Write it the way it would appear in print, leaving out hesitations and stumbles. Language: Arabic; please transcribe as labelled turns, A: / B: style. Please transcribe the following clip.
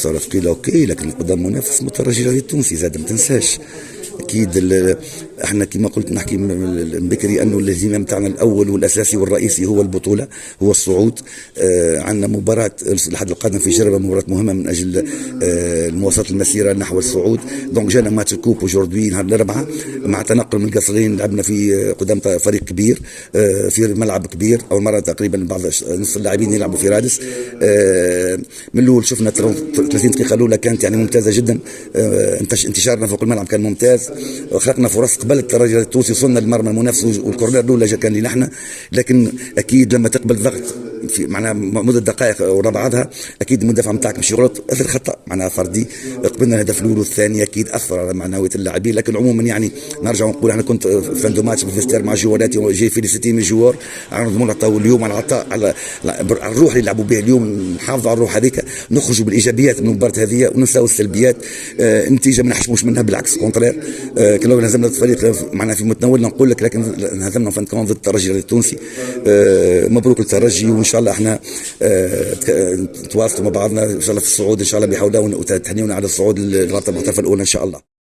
A: صارت قيل اوكي، لكن قدام منافس مترجي الرياضي التونسي زاد ما تنساش. اكيد احنا كما قلت نحكي من بكري انه الاهتمام تاعنا الاول والاساسي والرئيسي هو البطوله، هو الصعود. عندنا مباراه الأحد القادم في جربه، مباراه مهمه من اجل مواصله المسيره نحو الصعود. دونك جانا ماتش الكوب اوجوردي نهار الاربعاء مع تنقل من القصرين، لعبنا في قدام فريق كبير في ملعب كبير، اول مره تقريبا بعض نصف اللاعبين يلعبوا في رادس. من الاول شفنا 30 دقيقه الاولى كانت يعني ممتازه جدا، انتشارنا فوق الملعب كان ممتاز، خلقنا فرص قبل الترجي التونسي، وصلنا للمرمى المنافس والكورنر الاولى كان لنا، لكن اكيد لما تقبل ضغط في معناها مده دقائق ورا بعضها اكيد المدافع نتاعك مش يغلط، اثر خطا معناها فردي، قبلنا الهدف الاول والثاني اكيد اثر على معنويه اللاعبين. لكن عموما يعني نرجع ونقول انا كنت فاندو ماتش بالفيستير مع جواراتي وجاي فيليسيتي من جوار على نضمون عطاو اليوم على العطاء على الروح اللي يلعبوا بها اليوم، نحافظوا على الروح هذيك، نخرجوا بالايجابيات من المباراه هذه وننساو السلبيات. النتيجه ما نحشموش منها، بالعكس كونترير، لو هزمنا الفريق معنا في متناولنا نقول لك، لكن هزمنا فان كمان ضد الترجي التونسي. مبروك للترجي، وان شاء الله احنا نتواصلوا مع بعضنا ان شاء الله في الصعود ان شاء الله بحول الله، وتهنيونا على الصعود للرابطه المحترفه الاولى ان شاء الله.